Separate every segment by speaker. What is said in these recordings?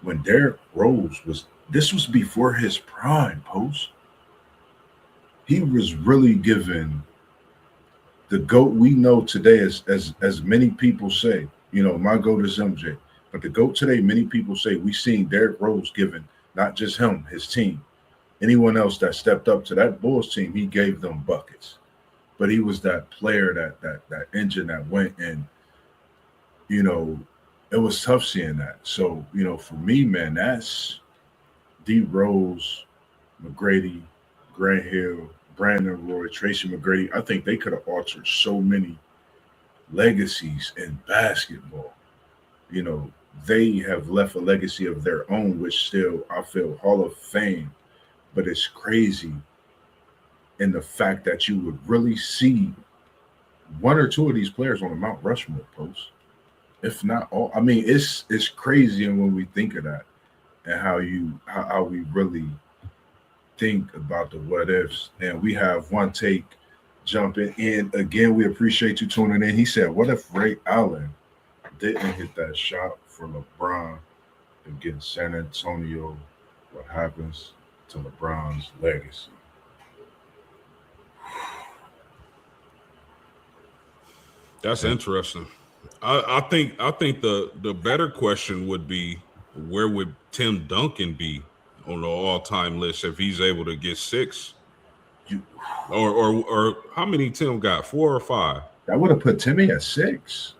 Speaker 1: when Derrick Rose this was before his prime, Post. He was really given the GOAT we know today, as many people say. My GOAT is MJ. But the GOAT today, many people say we seen Derrick Rose given not just him, his team. Anyone else that stepped up to that Bulls team, he gave them buckets. But he was that player, that engine that went and you know, it was tough seeing that. So, for me, man, that's D Rose, McGrady, Grant Hill, Brandon Roy, Tracy McGrady. I think they could have altered so many legacies in basketball. You know, they have left a legacy of their own, which still I feel Hall of Fame. But it's crazy in the fact that you would really see one or two of these players on the Mount Rushmore post, if not all. I mean, it's crazy, and when we think of that and how we really think about the what ifs. And we have one take jumping in again. We appreciate you tuning in. He said, "What if Ray Allen didn't hit that shot for LeBron against San Antonio? What happens to LeBron's legacy?"
Speaker 2: That's interesting. I think the better question would be, where would Tim Duncan be on the all time list if he's able to get six?
Speaker 1: You,
Speaker 2: or how many Tim got? 4 or 5?
Speaker 1: that would have put Timmy at 6.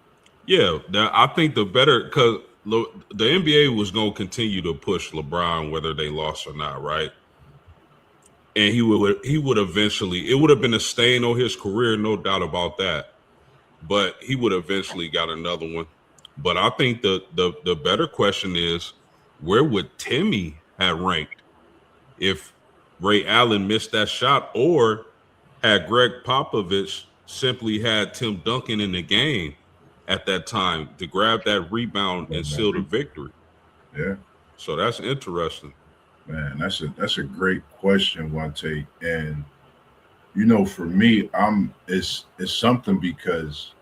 Speaker 2: Yeah, I think the better, because the NBA was going to continue to push LeBron whether they lost or not, right? And he would eventually, it would have been a stain on his career, no doubt about that. But he would eventually got another one. But I think the better question is, where would Timmy have ranked if Ray Allen missed that shot, or had Greg Popovich simply had Tim Duncan in the game at that time to grab that rebound and seal the victory?
Speaker 1: Yeah.
Speaker 2: So that's interesting.
Speaker 1: Man, that's a great question, one take. And for me, it's something because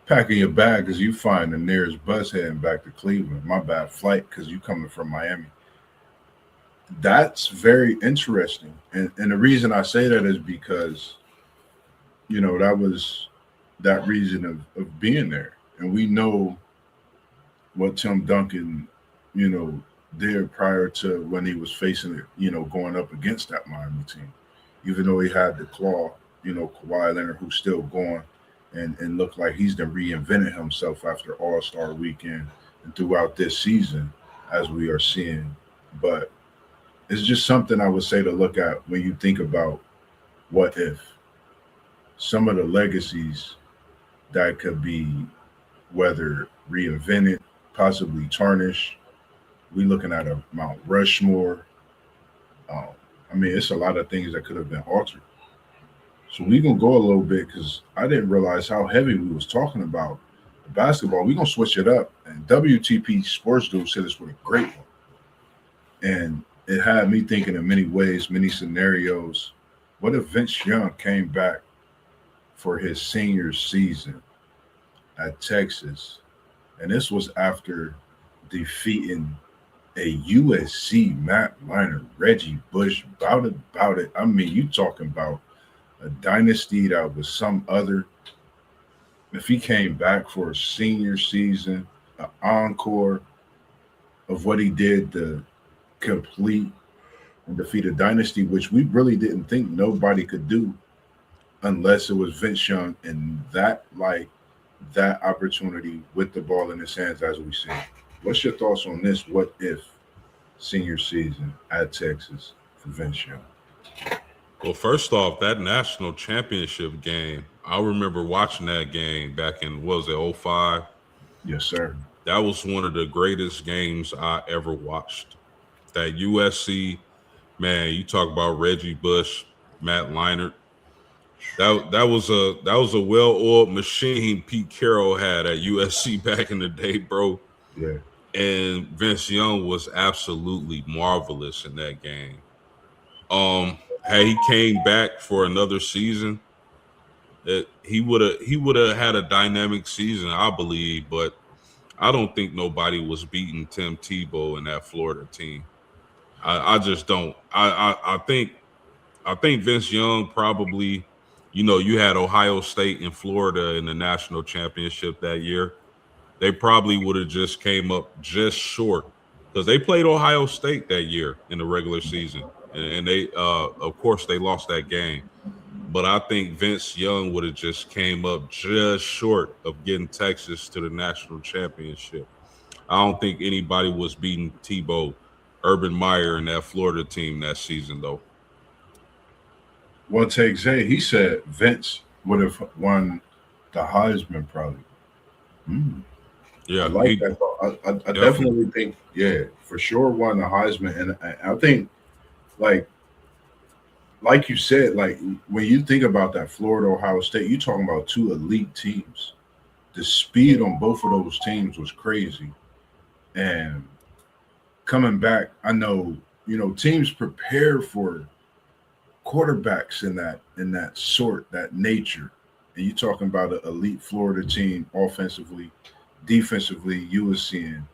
Speaker 1: packing your bag because you find the nearest bus heading back to Cleveland. My bad flight because you coming from Miami. That's very interesting. And the reason I say that is because, that was that reason of being there. And we know what Tim Duncan, did prior to when he was facing it, going up against that Miami team. Even though he had the claw, Kawhi Leonard, who's still going and looked like he's done reinvented himself after All-Star weekend and throughout this season, as we are seeing. But it's just something I would say to look at when you think about what if. Some of the legacies that could be whether reinvented, possibly tarnished. We looking at a Mount Rushmore. I mean, it's a lot of things that could have been altered. So we gonna go a little bit because I didn't realize how heavy we was talking about the basketball. We gonna switch it up. And WTP Sports Dude said this was a great one, and it had me thinking in many ways, many scenarios. What if Vince Young came back for his senior season at Texas, and this was after defeating a USC Matt Liner, Reggie Bush, bout it. I mean, you talking about a dynasty that was some other. If he came back for a senior season, an encore of what he did to complete and defeat a dynasty, which we really didn't think nobody could do unless it was Vince Young, and that opportunity with the ball in his hands, as we see. What's your thoughts on this? What if senior season at Texas for Vince Young?
Speaker 2: Well, first off, that national championship game, I remember watching that game back in, what was it, 05?
Speaker 1: Yes, sir.
Speaker 2: That was one of the greatest games I ever watched. That USC, man, you talk about Reggie Bush, Matt Leinart. That was a well-oiled machine Pete Carroll had at USC back in the day, bro.
Speaker 1: Yeah.
Speaker 2: And Vince Young was absolutely marvelous in that game. Had he came back for another season, he would have had a dynamic season, I believe. But I don't think nobody was beating Tim Tebow in that Florida team. I just don't. I think Vince Young probably, you had Ohio State and Florida in the national championship that year. They probably would have just came up just short because they played Ohio State that year in the regular season, and they, of course, they lost that game. But I think Vince Young would have just came up just short of getting Texas to the national championship. I don't think anybody was beating Tebow, Urban Meyer, and that Florida team that season, though.
Speaker 1: Well, take Zay, he said Vince would have won the Heisman probably. Hmm. I
Speaker 2: Yeah,
Speaker 1: like
Speaker 2: he
Speaker 1: that thought. I
Speaker 2: definitely.
Speaker 1: definitely think, yeah, for sure won the Heisman. And I think, like, like you said, like when you think about that Florida Ohio State, you're talking about two elite teams. The speed on both of those teams was crazy. And coming back, I know, teams prepare for quarterbacks in that sort, that nature. And you're talking about an elite Florida team offensively, defensively, you were seeing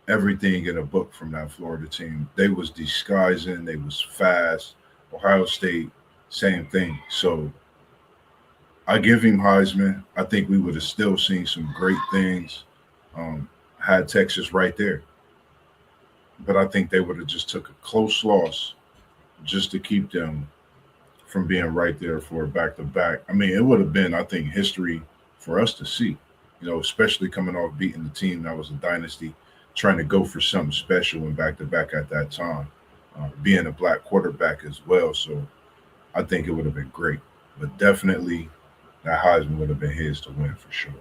Speaker 1: everything in a book from that Florida team. They was disguising, they was fast. Ohio State, same thing. So I give him Heisman. I think we would have still seen some great things. Had Texas right there, but I think they would have just took a close loss just to keep them from being right there for a back to back. I mean, it would have been, I think, history for us to see. Especially coming off beating the team that was a dynasty, trying to go for something special and back to back at that time, being a black quarterback as well. So I think it would have been great, but definitely that Heisman would have been his to win for sure.